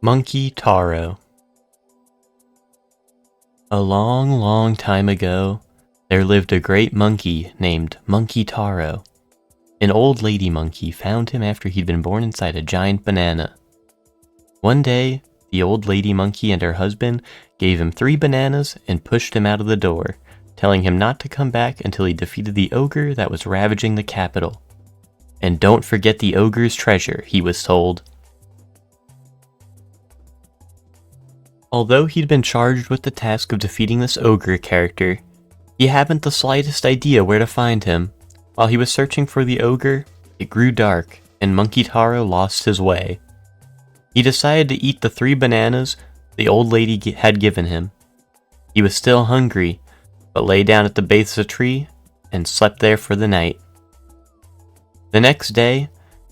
Monkey Taro. A long, long time ago, there lived a great monkey named Monkey Taro. An old lady monkey found him after he'd been born inside a giant banana. One day, the old lady monkey and her husband gave him 3 bananas and pushed him out of the door, telling him not to come back until he defeated the ogre that was ravaging the capital. And don't forget the ogre's treasure, he was told. Although he'd been charged with the task of defeating this ogre character, he hadn't the slightest idea where to find him. While he was searching for the ogre, it grew dark, and Monkey Taro lost his way. He decided to eat the 3 bananas the old lady had given him. He was still hungry, but lay down at the base of a tree and slept there for the night. The next day,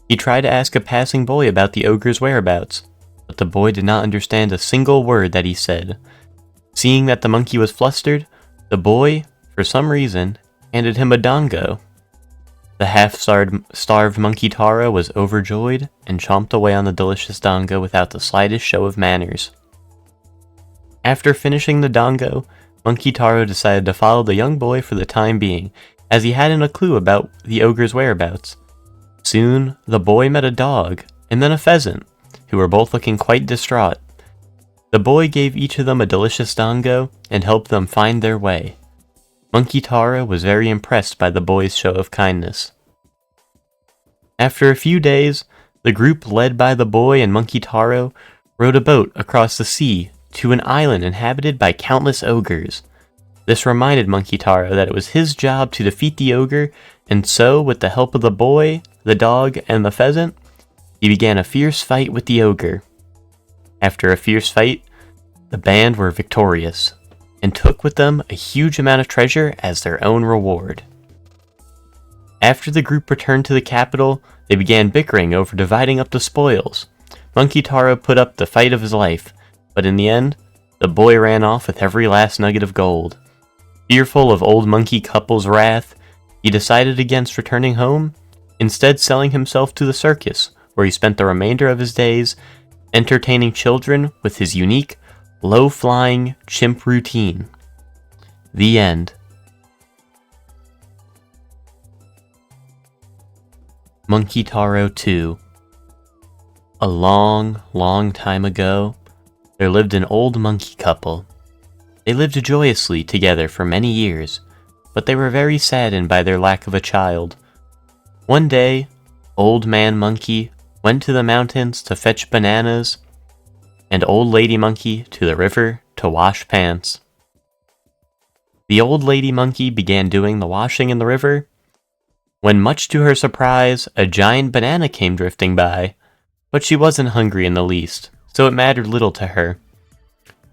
he tried to ask a passing boy about the ogre's whereabouts, but the boy did not understand a single word that he said. Seeing that the monkey was flustered, the boy, for some reason, handed him a dango. The half-starved Monkey Taro was overjoyed and chomped away on the delicious dango without the slightest show of manners. After finishing the dango, Monkey Taro decided to follow the young boy for the time being, as he hadn't a clue about the ogre's whereabouts. Soon, the boy met a dog, and then a pheasant, who were both looking quite distraught. The boy gave each of them a delicious dango and helped them find their way. Monkey Taro was very impressed by the boy's show of kindness. After a few days, the group led by the boy and Monkey Taro rowed a boat across the sea to an island inhabited by countless ogres. This reminded Monkey Taro that it was his job to defeat the ogre, and so, with the help of the boy, the dog, and the pheasant, he began a fierce fight with the ogre. After a fierce fight, the band were victorious, and took with them a huge amount of treasure as their own reward. After the group returned to the capital, they began bickering over dividing up the spoils. Monkey Taro put up the fight of his life, but in the end, the boy ran off with every last nugget of gold. Fearful of old monkey couple's wrath, he decided against returning home, instead selling himself to the circus, where he spent the remainder of his days entertaining children with his unique, low-flying chimp routine. The end. Monkey Taro 2. A long, long time ago, there lived an old monkey couple. They lived joyously together for many years, but they were very saddened by their lack of a child. One day, Old Man Monkey went to the mountains to fetch bananas, and Old Lady Monkey to the river to wash pants. The Old Lady Monkey began doing the washing in the river, when much to her surprise, a giant banana came drifting by, but she wasn't hungry in the least, so it mattered little to her.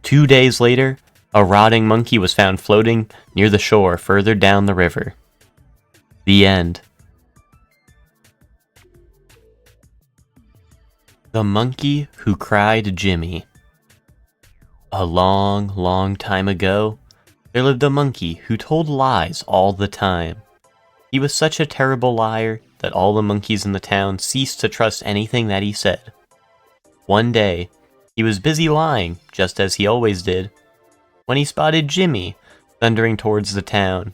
2 days later, a rotting monkey was found floating near the shore further down the river. The end. The Monkey Who Cried Jimmy. A long, long time ago, there lived a monkey who told lies all the time. He was such a terrible liar that all the monkeys in the town ceased to trust anything that he said. One day, he was busy lying, just as he always did, when he spotted Jimmy thundering towards the town.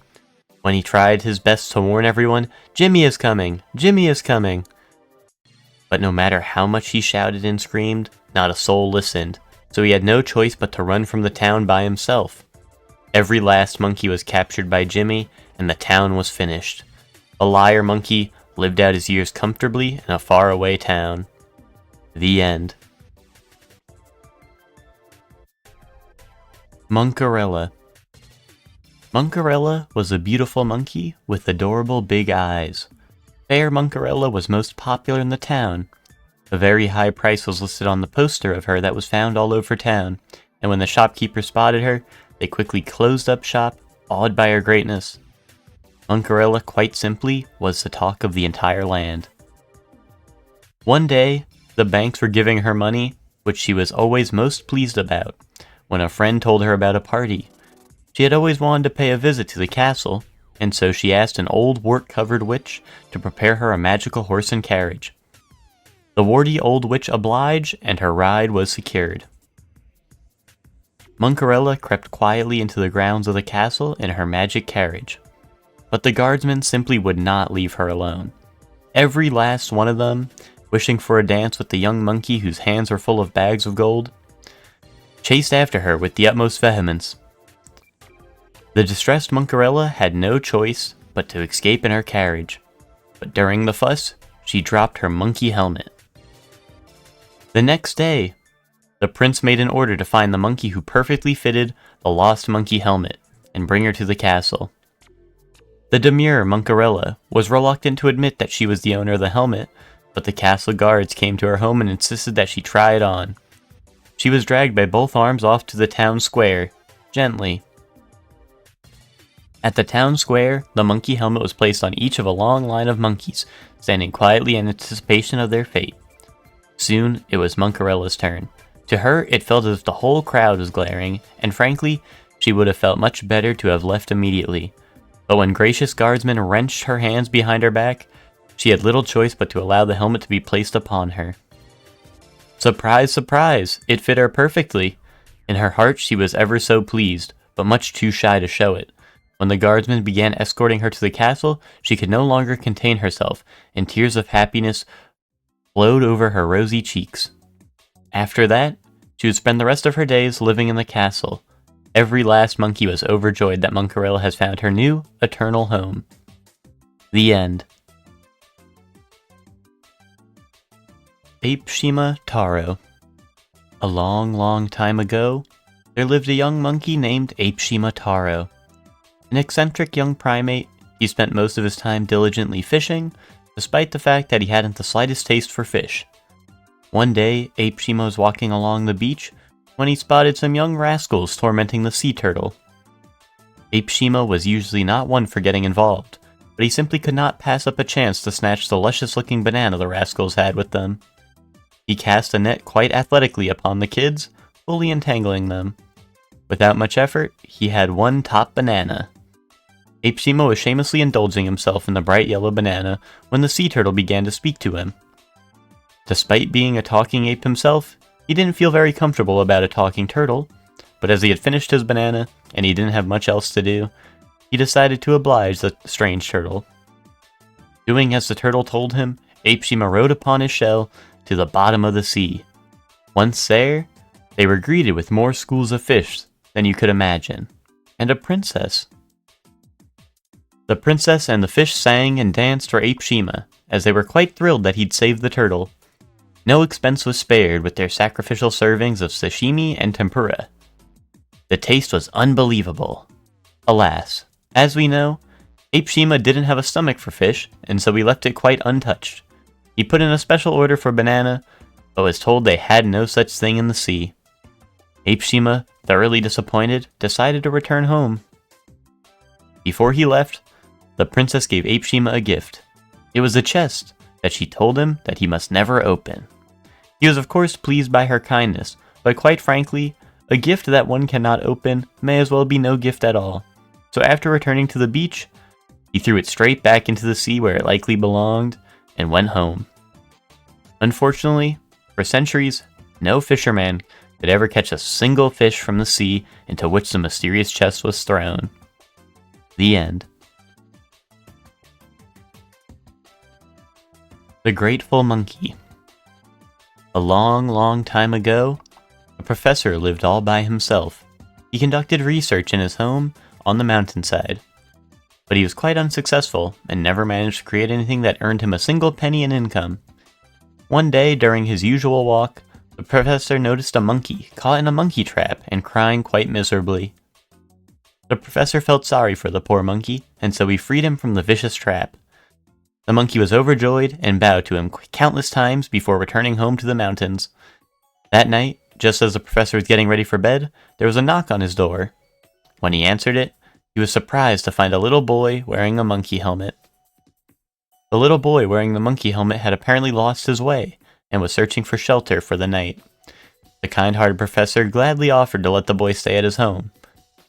When he tried his best to warn everyone, "Jimmy is coming! Jimmy is coming!" But no matter how much he shouted and screamed, not a soul listened, so he had no choice but to run from the town by himself. Every last monkey was captured by Jimmy, and the town was finished. The liar monkey lived out his years comfortably in a faraway town. The end. Monkerella. Monkerella was a beautiful monkey with adorable big eyes. Fair Monkerella was most popular in the town. A very high price was listed on the poster of her that was found all over town, and when the shopkeeper spotted her, they quickly closed up shop, awed by her greatness. Monkerella, quite simply, was the talk of the entire land. One day, the banks were giving her money, which she was always most pleased about, when a friend told her about a party. She had always wanted to pay a visit to the castle, and so she asked an old wart-covered witch to prepare her a magical horse and carriage. The The warty old witch obliged, and her ride was secured. Monkerella crept quietly into the grounds of the castle in her magic carriage. But the guardsmen simply would not leave her alone. Every last one of them, wishing for a dance with the young monkey whose hands were full of bags of gold, chased after her with the utmost vehemence. The distressed Monkerella had no choice but to escape in her carriage, but during the fuss, she dropped her monkey helmet. The next day, the prince made an order to find the monkey who perfectly fitted the lost monkey helmet and bring her to the castle. The demure Monkerella was reluctant to admit that she was the owner of the helmet, but the castle guards came to her home and insisted that she try it on. She was dragged by both arms off to the town square, gently. At the town square, the monkey helmet was placed on each of a long line of monkeys, standing quietly in anticipation of their fate. Soon, it was Monkerella's turn. To her, it felt as if the whole crowd was glaring, and frankly, she would have felt much better to have left immediately. But when gracious guardsmen wrenched her hands behind her back, she had little choice but to allow the helmet to be placed upon her. Surprise, surprise! It fit her perfectly. In her heart, she was ever so pleased, but much too shy to show it. When the guardsmen began escorting her to the castle, she could no longer contain herself, and tears of happiness flowed over her rosy cheeks. After that, she would spend the rest of her days living in the castle. Every last monkey was overjoyed that Monkerella has found her new, eternal home. The end. Ape Taro. A long, long time ago, there lived a young monkey named Ape Taro. An eccentric young primate, he spent most of his time diligently fishing, despite the fact that he hadn't the slightest taste for fish. One day, Ape was walking along the beach when he spotted some young rascals tormenting the sea turtle. Ape was usually not one for getting involved, but he simply could not pass up a chance to snatch the luscious-looking banana the rascals had with them. He cast a net quite athletically upon the kids, fully entangling them. Without much effort, he had one top banana. Ape was shamelessly indulging himself in the bright yellow banana when the sea turtle began to speak to him. Despite being a talking ape himself, he didn't feel very comfortable about a talking turtle, but as he had finished his banana, and he didn't have much else to do, he decided to oblige the strange turtle. Doing as the turtle told him, Ape rode upon his shell to the bottom of the sea. Once there, they were greeted with more schools of fish than you could imagine, and a princess. The princess and the fish sang and danced for Ape as they were quite thrilled that he'd saved the turtle. No expense was spared with their sacrificial servings of sashimi and tempura. The taste was unbelievable. Alas, as we know, Ape didn't have a stomach for fish, and so he left it quite untouched. He put in a special order for banana, but was told they had no such thing in the sea. Ape thoroughly disappointed, decided to return home. Before he left, the princess gave Ape a gift. It was a chest that she told him that he must never open. He was of course pleased by her kindness, but quite frankly, a gift that one cannot open may as well be no gift at all. So after returning to the beach, he threw it straight back into the sea where it likely belonged, and went home. Unfortunately, for centuries, no fisherman could ever catch a single fish from the sea into which the mysterious chest was thrown. The end. The Grateful Monkey. A long, long time ago, a professor lived all by himself. He conducted research in his home on the mountainside, but he was quite unsuccessful and never managed to create anything that earned him a single penny in income. One day, during his usual walk, the professor noticed a monkey caught in a monkey trap and crying quite miserably. The professor felt sorry for the poor monkey, and so he freed him from the vicious trap. The monkey was overjoyed and bowed to him countless times before returning home to the mountains. That night, just as the professor was getting ready for bed, there was a knock on his door. When he answered it, he was surprised to find a little boy wearing a monkey helmet. The little boy wearing the monkey helmet had apparently lost his way and was searching for shelter for the night. The kind-hearted professor gladly offered to let the boy stay at his home.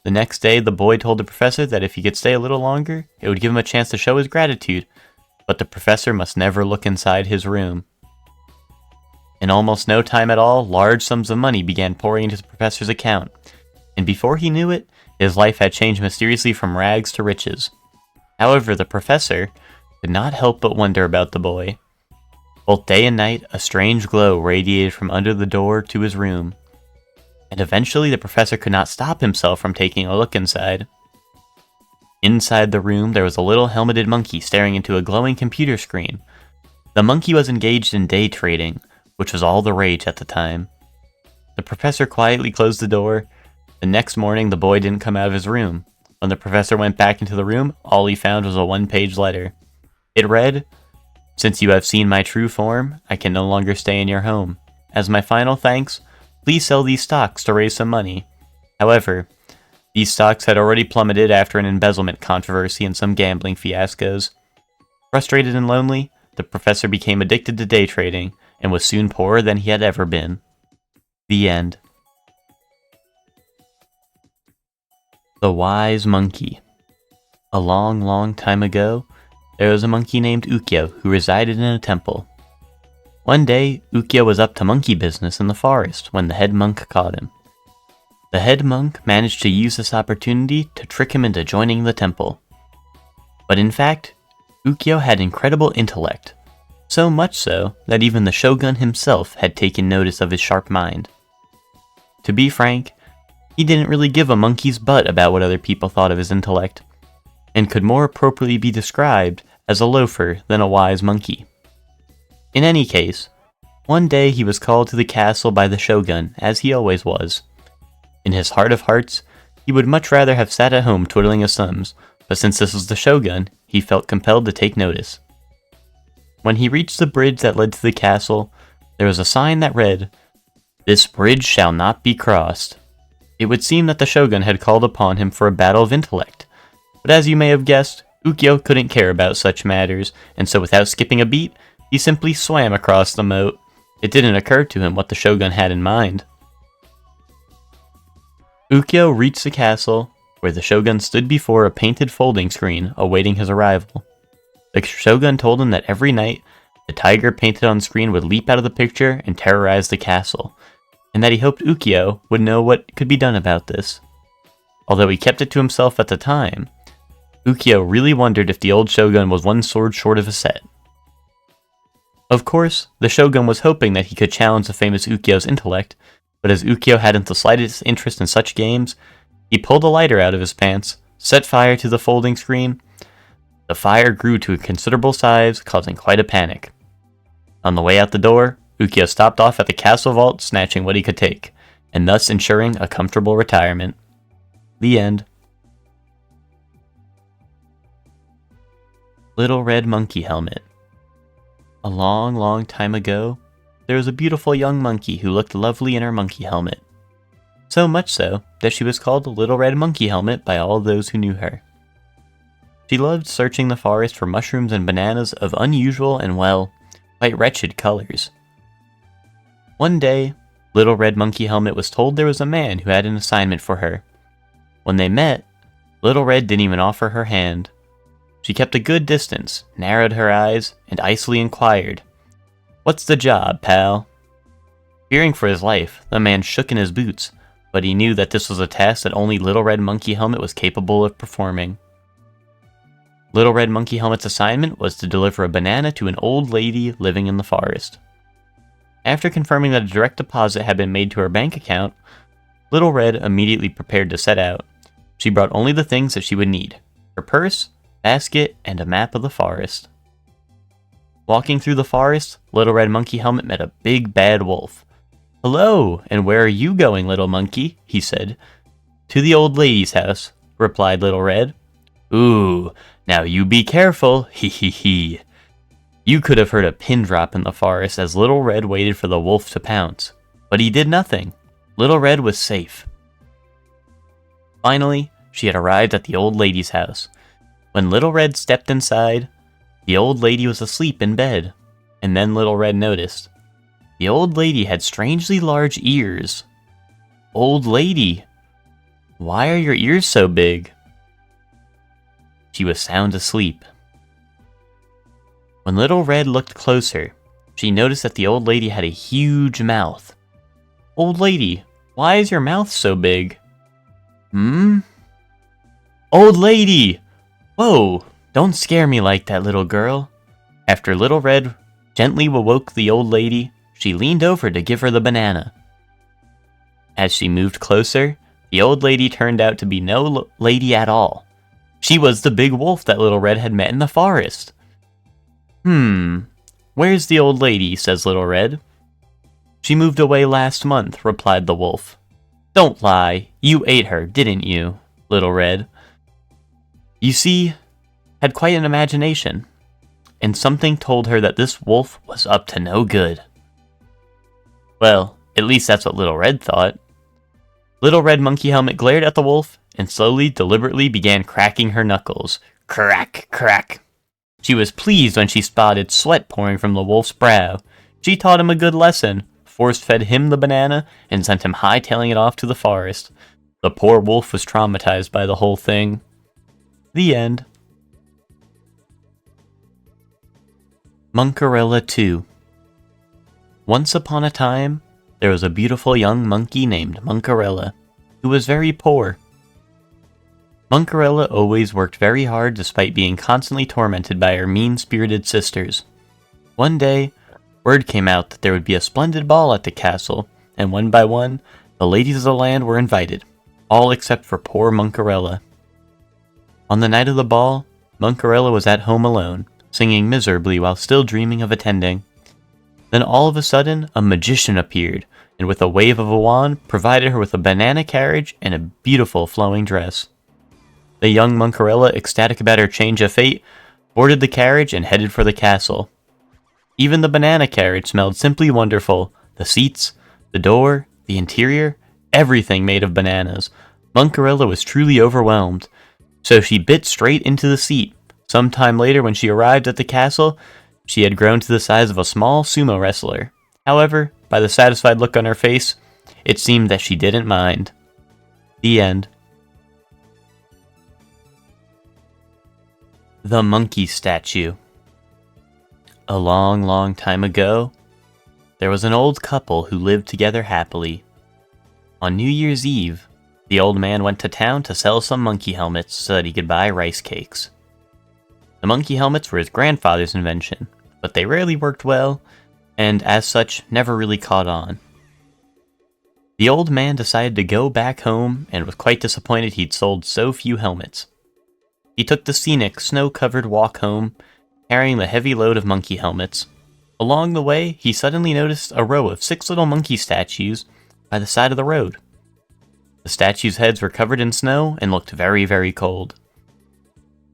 The next day, the boy told the professor that if he could stay a little longer, it would give him a chance to show his gratitude, but the professor must never look inside his room. In almost no time at all, large sums of money began pouring into the professor's account, and before he knew it, his life had changed mysteriously from rags to riches. However, the professor could not help but wonder about the boy. Both day and night, a strange glow radiated from under the door to his room, and eventually the professor could not stop himself from taking a look inside. Inside the room, there was a little helmeted monkey staring into a glowing computer screen. The monkey was engaged in day trading, which was all the rage at the time. The professor quietly closed the door. The next morning, the boy didn't come out of his room. When the professor went back into the room, all he found was a one-page letter. It read, "Since you have seen my true form, I can no longer stay in your home. As my final thanks, please sell these stocks to raise some money." However, these stocks had already plummeted after an embezzlement controversy and some gambling fiascos. Frustrated and lonely, the professor became addicted to day trading and was soon poorer than he had ever been. The end. The Wise Monkey. A long, long time ago, there was a monkey named Ukyo who resided in a temple. One day, Ukyo was up to monkey business in the forest when the head monk caught him. The head monk managed to use this opportunity to trick him into joining the temple. But in fact, Ukyo had incredible intellect, so much so that even the shogun himself had taken notice of his sharp mind. To be frank, he didn't really give a monkey's butt about what other people thought of his intellect, and could more appropriately be described as a loafer than a wise monkey. In any case, one day he was called to the castle by the shogun, as he always was. In his heart of hearts, he would much rather have sat at home twiddling his thumbs, but since this was the shogun, he felt compelled to take notice. When he reached the bridge that led to the castle, there was a sign that read, "This bridge shall not be crossed." It would seem that the shogun had called upon him for a battle of intellect, but as you may have guessed, Ukyo couldn't care about such matters, and so without skipping a beat, he simply swam across the moat. It didn't occur to him what the shogun had in mind. Ukyo reached the castle, where the shogun stood before a painted folding screen awaiting his arrival. The shogun told him that every night, the tiger painted on screen would leap out of the picture and terrorize the castle, and that he hoped Ukyo would know what could be done about this. Although he kept it to himself at the time, Ukyo really wondered if the old shogun was one sword short of a set. Of course, the shogun was hoping that he could challenge the famous Ukyo's intellect, but as Ukyo hadn't the slightest interest in such games, he pulled a lighter out of his pants, set fire to the folding screen. The fire grew to a considerable size, causing quite a panic. On the way out the door, Ukyo stopped off at the castle vault, snatching what he could take, and thus ensuring a comfortable retirement. The end. Little Red Monkey Helmet. A long, long time ago, there was a beautiful young monkey who looked lovely in her monkey helmet. So much so that she was called Little Red Monkey Helmet by all those who knew her. She loved searching the forest for mushrooms and bananas of unusual and, well, quite wretched colors. One day, Little Red Monkey Helmet was told there was a man who had an assignment for her. When they met, Little Red didn't even offer her hand. She kept a good distance, narrowed her eyes, and icily inquired, "What's the job, pal?" Fearing for his life, the man shook in his boots, but he knew that this was a task that only Little Red Monkey Helmet was capable of performing. Little Red Monkey Helmet's assignment was to deliver a banana to an old lady living in the forest. After confirming that a direct deposit had been made to her bank account, Little Red immediately prepared to set out. She brought only the things that she would need: her purse, basket, and a map of the forest. Walking through the forest, Little Red Monkey Helmet met a big bad wolf. "Hello, and where are you going, little monkey?" he said. "To the old lady's house," replied Little Red. "Ooh, now you be careful, hee hee hee." You could have heard a pin drop in the forest as Little Red waited for the wolf to pounce. But he did nothing. Little Red was safe. Finally, she had arrived at the old lady's house. When Little Red stepped inside, the old lady was asleep in bed. And then Little Red noticed. The old lady had strangely large ears. "Old lady, why are your ears so big?" She was sound asleep. When Little Red looked closer, she noticed that the old lady had a huge mouth. "Old lady, why is your mouth so big?" "Hmm? Old lady! Whoa, don't scare me like that, little girl." After Little Red gently awoke the old lady, she leaned over to give her the banana. As she moved closer, the old lady turned out to be no lady at all. She was the big wolf that Little Red had met in the forest. Where's the old lady?" says Little Red. "She moved away last month," replied the wolf. "Don't lie, you ate her, didn't you?" Little Red, you see, had quite an imagination, and something told her that this wolf was up to no good. Well, at least that's what Little Red thought. Little Red Monkey Helmet glared at the wolf and slowly, deliberately began cracking her knuckles. Crack, crack. She was pleased when she spotted sweat pouring from the wolf's brow. She taught him a good lesson, force-fed him the banana, and sent him hightailing it off to the forest. The poor wolf was traumatized by the whole thing. The end. Monkerella 2. Once upon a time, there was a beautiful young monkey named Monkerella, who was very poor. Monkerella always worked very hard despite being constantly tormented by her mean-spirited sisters. One day, word came out that there would be a splendid ball at the castle, and one by one, the ladies of the land were invited, all except for poor Monkerella. On the night of the ball, Monkerella was at home alone, singing miserably while still dreaming of attending. Then all of a sudden, a magician appeared, and with a wave of a wand, provided her with a banana carriage and a beautiful flowing dress. The young Monkerella, ecstatic about her change of fate, boarded the carriage and headed for the castle. Even the banana carriage smelled simply wonderful. The seats, the door, the interior, everything made of bananas. Monkerella was truly overwhelmed, so she bit straight into the seat. Sometime later, when she arrived at the castle, she had grown to the size of a small sumo wrestler. However, by the satisfied look on her face, it seemed that she didn't mind. The end. The Monkey Statue. A long, long time ago, there was an old couple who lived together happily. On New Year's Eve, the old man went to town to sell some monkey helmets so that he could buy rice cakes. The monkey helmets were his grandfather's invention, but they rarely worked well, and as such, never really caught on. The old man decided to go back home and was quite disappointed he'd sold so few helmets. He took the scenic, snow-covered walk home, carrying the heavy load of monkey helmets. Along the way, he suddenly noticed a row of 6 little monkey statues by the side of the road. The statues' heads were covered in snow and looked very, very cold.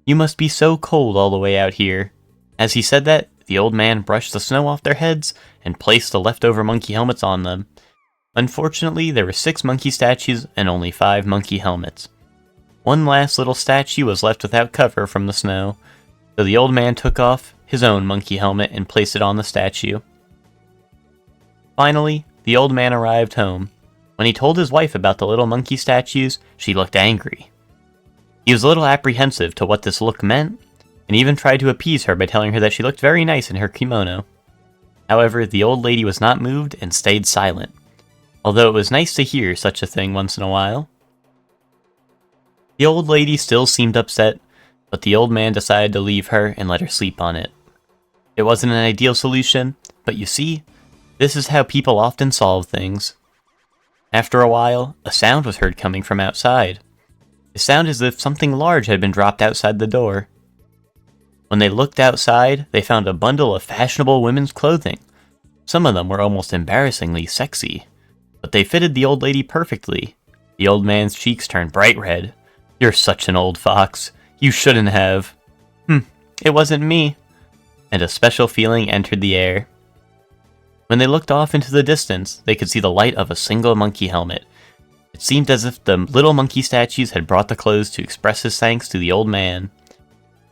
"You must be so cold all the way out here." As he said that, the old man brushed the snow off their heads and placed the leftover monkey helmets on them. Unfortunately, there were 6 monkey statues and only 5 monkey helmets. One last little statue was left without cover from the snow, so the old man took off his own monkey helmet and placed it on the statue. Finally, the old man arrived home. When he told his wife about the little monkey statues, she looked angry. He was a little apprehensive to what this look meant, and even tried to appease her by telling her that she looked very nice in her kimono. However, the old lady was not moved and stayed silent, although it was nice to hear such a thing once in a while. The old lady still seemed upset, but the old man decided to leave her and let her sleep on it. It wasn't an ideal solution, but you see, this is how people often solve things. After a while, a sound was heard coming from outside. It sounded as if something large had been dropped outside the door. When they looked outside, they found a bundle of fashionable women's clothing. Some of them were almost embarrassingly sexy, but they fitted the old lady perfectly. The old man's cheeks turned bright red. "You're such an old fox. You shouldn't have." It wasn't me." And a special feeling entered the air. When they looked off into the distance, they could see the light of a single monkey helmet. It seemed as if the little monkey statues had brought the clothes to express his thanks to the old man.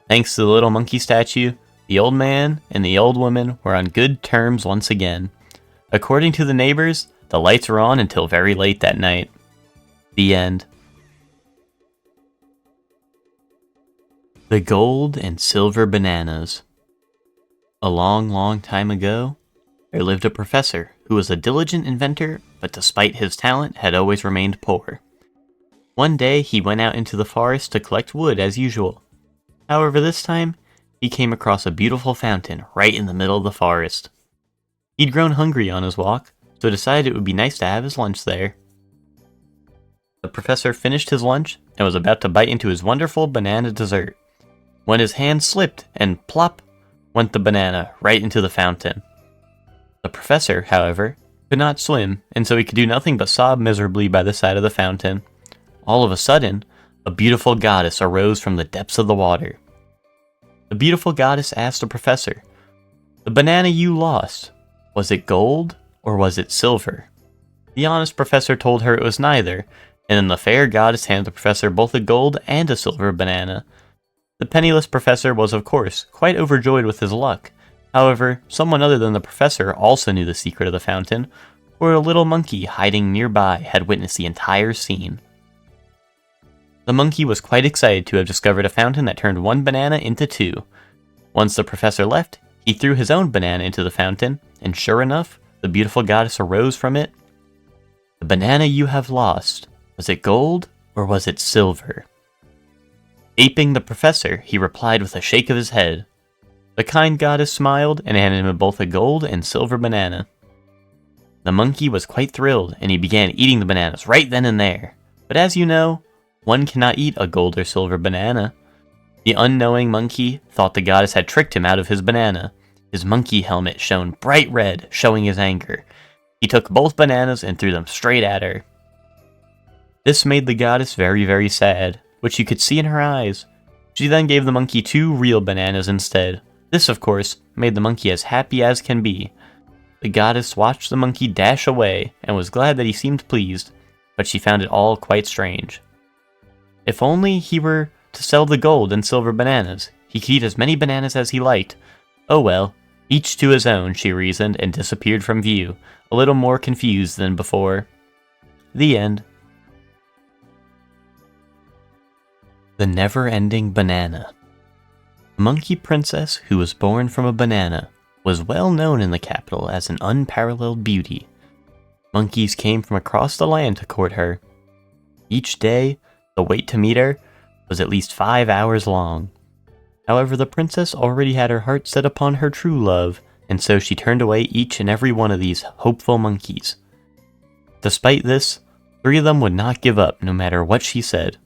Thanks to the little monkey statue, the old man and the old woman were on good terms once again. According to the neighbors, the lights were on until very late that night. The end. The Gold and Silver Bananas. A long, long time ago, there lived a professor who was a diligent inventor, but despite his talent had always remained poor. One day he went out into the forest to collect wood as usual. However, this time, he came across a beautiful fountain right in the middle of the forest. He'd grown hungry on his walk, so decided it would be nice to have his lunch there. The professor finished his lunch and was about to bite into his wonderful banana dessert, when his hand slipped and plop went the banana right into the fountain. The professor, however, could not swim, and so he could do nothing but sob miserably by the side of the fountain. All of a sudden, a beautiful goddess arose from the depths of the water. The beautiful goddess asked the professor, "The banana you lost, was it gold or was it silver?" The honest professor told her it was neither, and then the fair goddess handed the professor both a gold and a silver banana. The penniless professor was, of course, quite overjoyed with his luck. However, someone other than the professor also knew the secret of the fountain, for a little monkey hiding nearby had witnessed the entire scene. The monkey was quite excited to have discovered a fountain that turned one banana into two. Once the professor left, he threw his own banana into the fountain, and sure enough, the beautiful goddess arose from it. "The banana you have lost, was it gold or was it silver?" Aping the professor, he replied with a shake of his head. The kind goddess smiled and handed him both a gold and silver banana. The monkey was quite thrilled, and he began eating the bananas right then and there. But as you know, one cannot eat a gold or silver banana. The unknowing monkey thought the goddess had tricked him out of his banana. His monkey helmet shone bright red, showing his anger. He took both bananas and threw them straight at her. This made the goddess very, very sad, which you could see in her eyes. She then gave the monkey 2 real bananas instead. This, of course, made the monkey as happy as can be. The goddess watched the monkey dash away and was glad that he seemed pleased, but she found it all quite strange. If only he were to sell the gold and silver bananas, he could eat as many bananas as he liked. Oh well, each to his own, she reasoned, and disappeared from view, a little more confused than before. The end. The Never-Ending Banana. The monkey princess, who was born from a banana, was well known in the capital as an unparalleled beauty. Monkeys came from across the land to court her. Each day, the wait to meet her was at least 5 hours long. However, the princess already had her heart set upon her true love, and so she turned away each and every one of these hopeful monkeys. Despite this, 3 of them would not give up no matter what she said.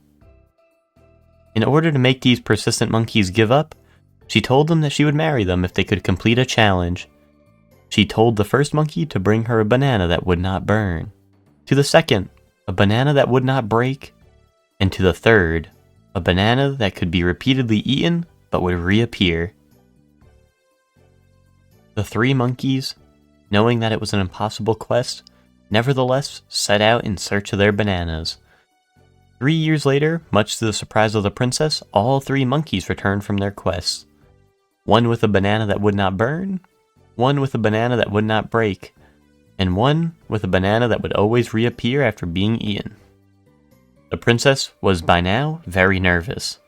In order to make these persistent monkeys give up, she told them that she would marry them if they could complete a challenge. She told the first monkey to bring her a banana that would not burn, to the second, a banana that would not break, and to the third, a banana that could be repeatedly eaten but would reappear. The 3 monkeys, knowing that it was an impossible quest, nevertheless set out in search of their bananas. 3 years later, much to the surprise of the princess, all 3 monkeys returned from their quests. One with a banana that would not burn, one with a banana that would not break, and one with a banana that would always reappear after being eaten. The princess was by now very nervous.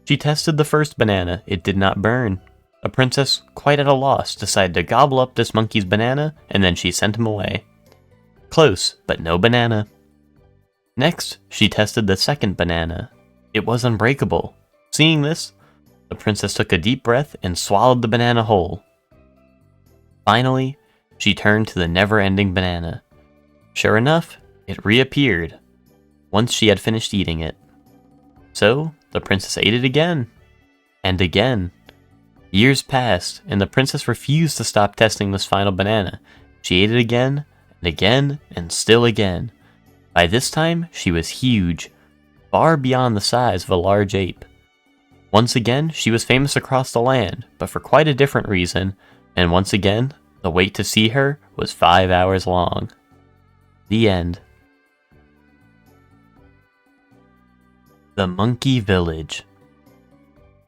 She tested the first banana, it did not burn. The princess, quite at a loss, decided to gobble up this monkey's banana, and then she sent him away. Close, but no banana. Next, she tested the second banana. It was unbreakable. Seeing this, the princess took a deep breath and swallowed the banana whole. Finally, she turned to the never-ending banana. Sure enough, it reappeared, once she had finished eating it. So, the princess ate it again, and again. Years passed, and the princess refused to stop testing this final banana. She ate it again, and again, and still again. By this time, she was huge, far beyond the size of a large ape. Once again, she was famous across the land, but for quite a different reason, and once again, the wait to see her was 5 hours long. The end. The Monkey Village.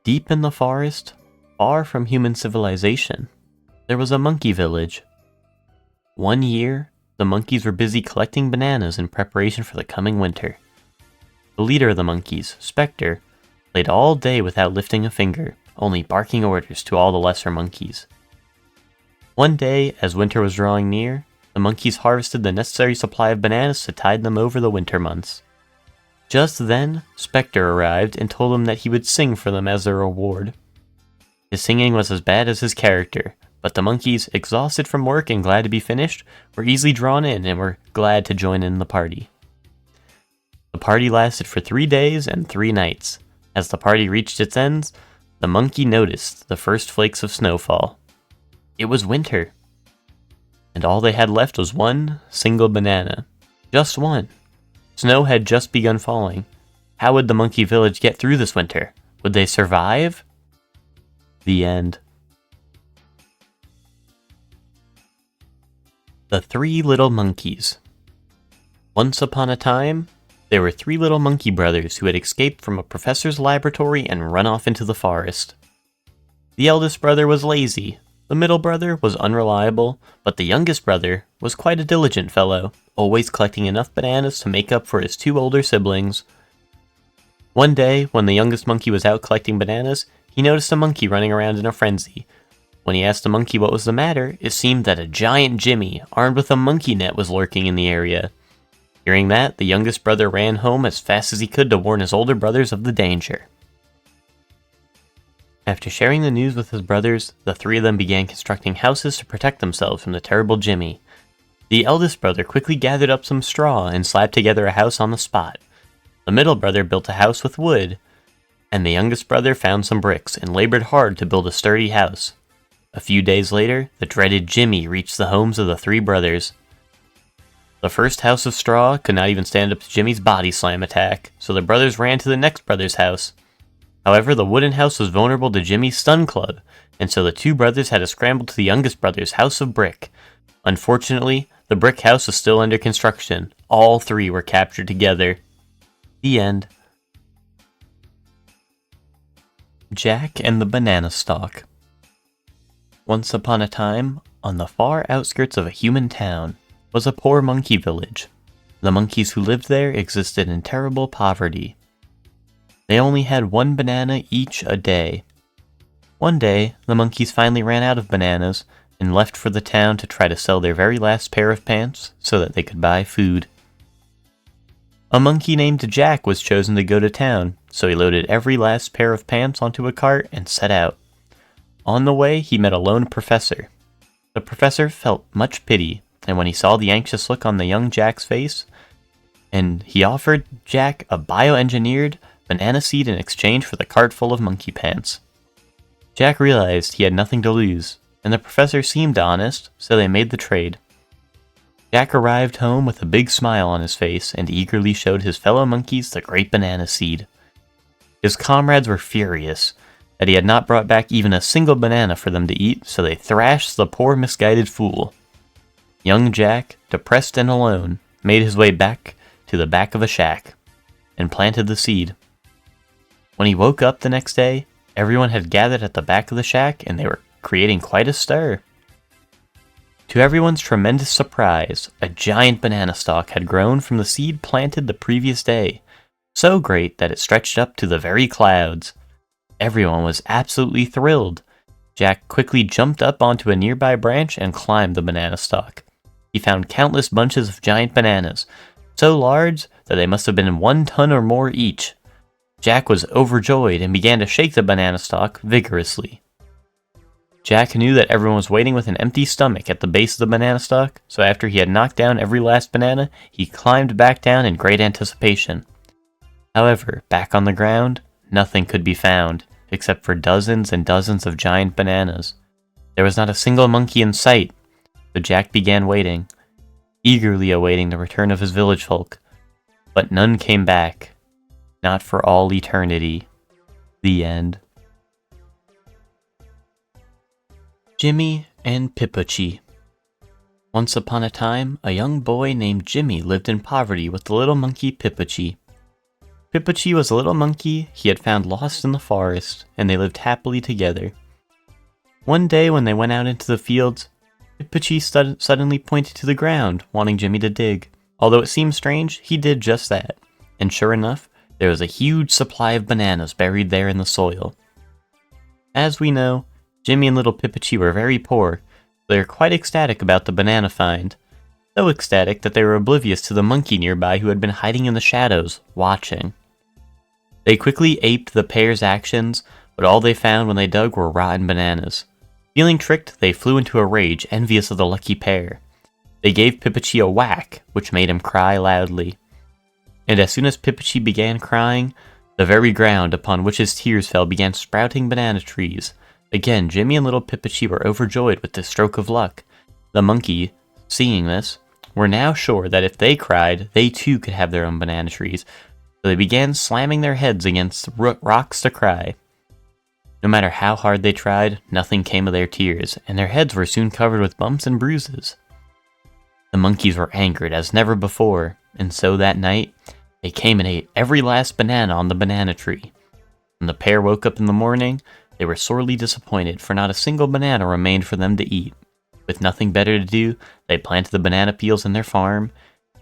Deep in the forest, far from human civilization, there was a monkey village. One year, the monkeys were busy collecting bananas in preparation for the coming winter. The leader of the monkeys, Spectre, played all day without lifting a finger, only barking orders to all the lesser monkeys. One day, as winter was drawing near, the monkeys harvested the necessary supply of bananas to tide them over the winter months. Just then, Spectre arrived and told them that he would sing for them as their reward. His singing was as bad as his character, but the monkeys, exhausted from work and glad to be finished, were easily drawn in and were glad to join in the party. The party lasted for 3 days and 3 nights. As the party reached its ends, the monkey noticed the first flakes of snowfall. It was winter, and all they had left was one single banana. Just one. Snow had just begun falling. How would the monkey village get through this winter? Would they survive? The end. The 3 Little Monkeys. Once upon a time, there were 3 little monkey brothers who had escaped from a professor's laboratory and run off into the forest. The eldest brother was lazy, the middle brother was unreliable, but the youngest brother was quite a diligent fellow, always collecting enough bananas to make up for his 2 older siblings. One day, when the youngest monkey was out collecting bananas, he noticed a monkey running around in a frenzy. When he asked the monkey what was the matter, it seemed that a giant Jimmy, armed with a monkey net, was lurking in the area. Hearing that, the youngest brother ran home as fast as he could to warn his older brothers of the danger. After sharing the news with his brothers, the 3 of them began constructing houses to protect themselves from the terrible Jimmy. The eldest brother quickly gathered up some straw and slapped together a house on the spot. The middle brother built a house with wood, and the youngest brother found some bricks and labored hard to build a sturdy house. A few days later, the dreaded Jimmy reached the homes of the 3 brothers. The first house of straw could not even stand up to Jimmy's body slam attack, so the brothers ran to the next brother's house. However, the wooden house was vulnerable to Jimmy's stun club, and so the 2 brothers had to scramble to the youngest brother's house of brick. Unfortunately, the brick house was still under construction. All 3 were captured together. The end. Jack and the Banana Stalk. Once upon a time, on the far outskirts of a human town, was a poor monkey village. The monkeys who lived there existed in terrible poverty. They only had 1 banana each a day. One day, the monkeys finally ran out of bananas and left for the town to try to sell their very last pair of pants so that they could buy food. A monkey named Jack was chosen to go to town, so he loaded every last pair of pants onto a cart and set out. On the way, he met a lone professor. The professor felt much pity, and when he saw the anxious look on the young Jack's face, and he offered Jack a bioengineered banana seed in exchange for the cart full of monkey pants. Jack realized he had nothing to lose, and the professor seemed honest, so they made the trade. Jack arrived home with a big smile on his face and eagerly showed his fellow monkeys the great banana seed. His comrades were furious that he had not brought back even a single banana for them to eat, so they thrashed the poor misguided fool. Young Jack, depressed and alone, made his way back to the back of a shack and planted the seed. When he woke up the next day, everyone had gathered at the back of the shack and they were creating quite a stir. To everyone's tremendous surprise, a giant banana stalk had grown from the seed planted the previous day, so great that it stretched up to the very clouds. Everyone was absolutely thrilled. Jack quickly jumped up onto a nearby branch and climbed the banana stalk. He found countless bunches of giant bananas, so large that they must have been 1 ton or more each. Jack was overjoyed and began to shake the banana stalk vigorously. Jack knew that everyone was waiting with an empty stomach at the base of the banana stalk, so after he had knocked down every last banana, he climbed back down in great anticipation. However, back on the ground, nothing could be found, except for dozens and dozens of giant bananas. There was not a single monkey in sight, so Jack began waiting, eagerly awaiting the return of his village folk. But none came back, not for all eternity. The end. Jimmy and Pippachi. Once upon a time, a young boy named Jimmy lived in poverty with the little monkey Pippachi. Pippachi was a little monkey he had found lost in the forest, and they lived happily together. One day when they went out into the fields, Pippachi suddenly pointed to the ground, wanting Jimmy to dig. Although it seemed strange, he did just that, and sure enough, there was a huge supply of bananas buried there in the soil. As we know, Jimmy and little Pippachi were very poor, They were quite ecstatic about the banana find, so ecstatic that they were oblivious to the monkey nearby who had been hiding in the shadows, watching. They quickly aped the pair's actions, but all they found when they dug were rotten bananas. Feeling tricked, they flew into a rage, envious of the lucky pair. They gave Pippichi a whack, which made him cry loudly. And as soon as Pippichi began crying, the very ground upon which his tears fell began sprouting banana trees. Again, Jimmy and little Pippichi were overjoyed with this stroke of luck. The monkey, seeing this, were now sure that if they cried, they too could have their own banana trees, so they began slamming their heads against rocks to cry. No matter how hard they tried, nothing came of their tears, and their heads were soon covered with bumps and bruises. The monkeys were angered as never before, and so that night, they came and ate every last banana on the banana tree. When the pair woke up in the morning, they were sorely disappointed, for not a single banana remained for them to eat. With nothing better to do, they planted the banana peels in their farm.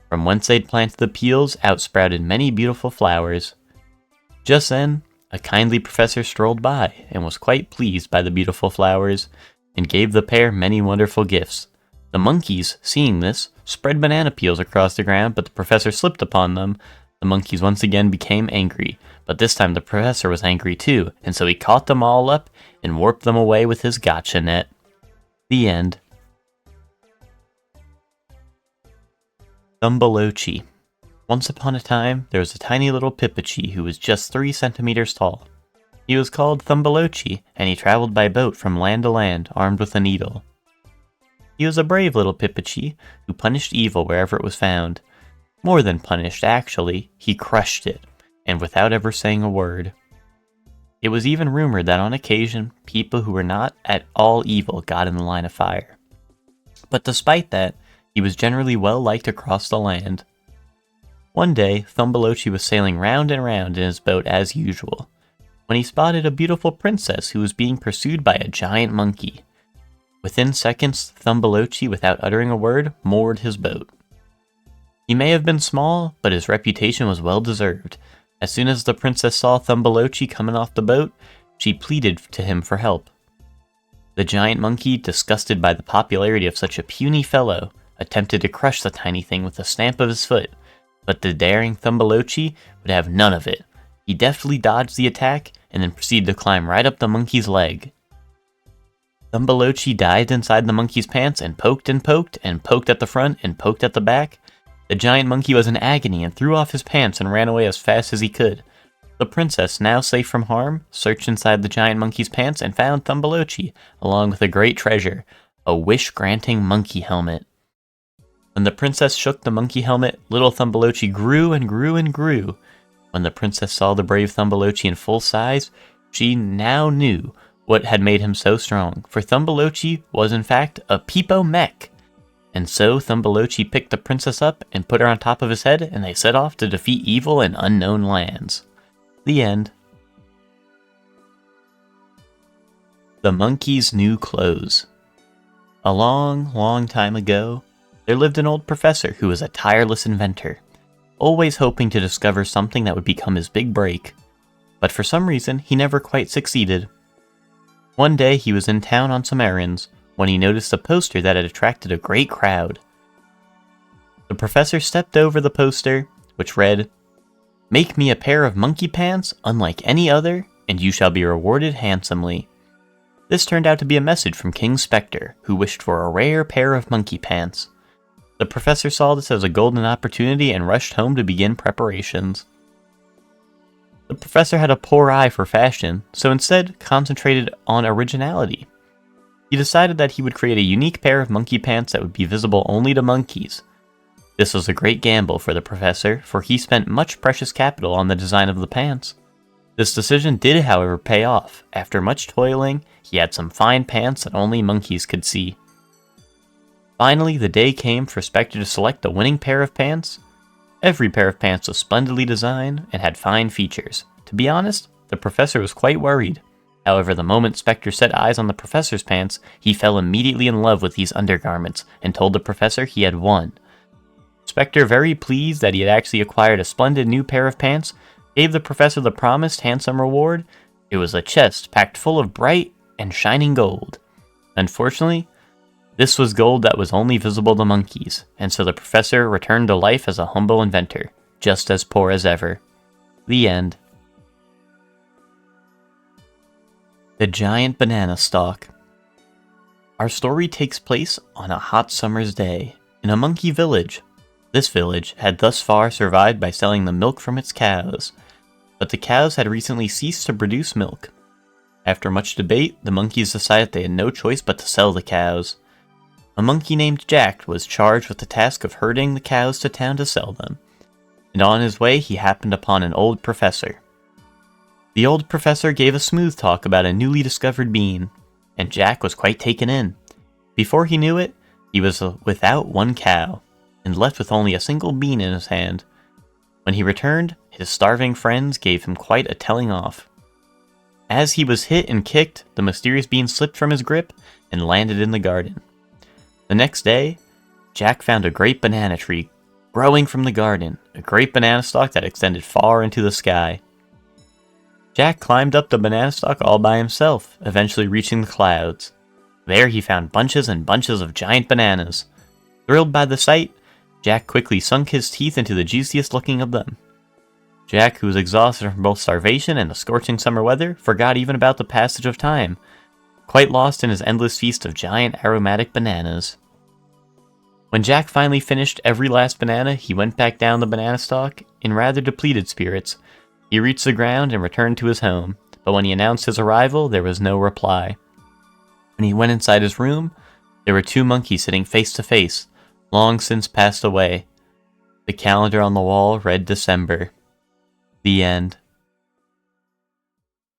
From whence they'd planted the peels, out sprouted many beautiful flowers. Just then, a kindly professor strolled by, and was quite pleased by the beautiful flowers, and gave the pair many wonderful gifts. The monkeys, seeing this, spread banana peels across the ground, but the professor slipped upon them. The monkeys once again became angry, but this time the professor was angry too, and so he caught them all up and warped them away with his gotcha net. The end. Thumbolochi. Once upon a time, there was a tiny little Pippichi who was just 3 centimeters tall. He was called Thumbolochi, and he traveled by boat from land to land, armed with a needle. He was a brave little Pippichi who punished evil wherever it was found. More than punished, actually, he crushed it, and without ever saying a word. It was even rumored that on occasion, people who were not at all evil got in the line of fire. But despite that, he was generally well liked across the land. One day, Thumbolochi was sailing round and round in his boat as usual, when he spotted a beautiful princess who was being pursued by a giant monkey. Within seconds, Thumbolochi, without uttering a word, moored his boat. He may have been small, but his reputation was well deserved. As soon as the princess saw Thumbolochi coming off the boat, she pleaded to him for help. The giant monkey, disgusted by the popularity of such a puny fellow, attempted to crush the tiny thing with a stamp of his foot, but the daring Thumbolochi would have none of it. He deftly dodged the attack, and then proceeded to climb right up the monkey's leg. Thumbolochi dived inside the monkey's pants and poked and poked, and poked at the front and poked at the back. The giant monkey was in agony and threw off his pants and ran away as fast as he could. The princess, now safe from harm, searched inside the giant monkey's pants and found Thumbolochi, along with a great treasure, a wish-granting monkey helmet. When the princess shook the monkey helmet, little Thumbolochi grew and grew and grew. When the princess saw the brave Thumbolochi in full size, she now knew what had made him so strong, for Thumbolochi was in fact a Peepo mech. And so Thumbolochi picked the princess up and put her on top of his head, and they set off to defeat evil in unknown lands. The end. The Monkey's New Clothes. A long, long time ago, there lived an old professor who was a tireless inventor, always hoping to discover something that would become his big break. But for some reason, he never quite succeeded. One day he was in town on some errands, when he noticed a poster that had attracted a great crowd. The professor stepped over the poster, which read, "Make me a pair of monkey pants unlike any other, and you shall be rewarded handsomely." This turned out to be a message from King Spectre, who wished for a rare pair of monkey pants. The professor saw this as a golden opportunity and rushed home to begin preparations. The professor had a poor eye for fashion, so instead concentrated on originality. He decided that he would create a unique pair of monkey pants that would be visible only to monkeys. This was a great gamble for the professor, for he spent much precious capital on the design of the pants. This decision did, however, pay off. After much toiling, he had some fine pants that only monkeys could see. Finally, the day came for Spectre to select the winning pair of pants. Every pair of pants was splendidly designed and had fine features. To be honest, the professor was quite worried. However, the moment Spectre set eyes on the professor's pants, he fell immediately in love with these undergarments and told the professor he had won. Spectre, very pleased that he had actually acquired a splendid new pair of pants, gave the professor the promised handsome reward. It was a chest packed full of bright and shining gold. Unfortunately, This was gold that was only visible to monkeys, and so the professor returned to life as a humble inventor, just as poor as ever. The end. The Giant Banana Stalk. Our story takes place on a hot summer's day, in a monkey village. This village had thus far survived by selling the milk from its cows, but the cows had recently ceased to produce milk. After much debate, the monkeys decided they had no choice but to sell the cows. A monkey named Jack was charged with the task of herding the cows to town to sell them, and on his way he happened upon an old professor. The old professor gave a smooth talk about a newly discovered bean, and Jack was quite taken in. Before he knew it, he was without one cow, and left with only a single bean in his hand. When he returned, his starving friends gave him quite a telling off. As he was hit and kicked, the mysterious bean slipped from his grip and landed in the garden. The next day, Jack found a great banana tree growing from the garden, a great banana stalk that extended far into the sky. Jack climbed up the banana stalk all by himself, eventually reaching the clouds. There he found bunches and bunches of giant bananas. Thrilled by the sight, Jack quickly sunk his teeth into the juiciest looking of them. Jack, who was exhausted from both starvation and the scorching summer weather, forgot even about the passage of time, quite lost in his endless feast of giant aromatic bananas. When Jack finally finished every last banana, he went back down the banana stalk in rather depleted spirits. He reached the ground and returned to his home, but when he announced his arrival, there was no reply. When he went inside his room, there were two monkeys sitting face to face, long since passed away. The calendar on the wall read December. The end.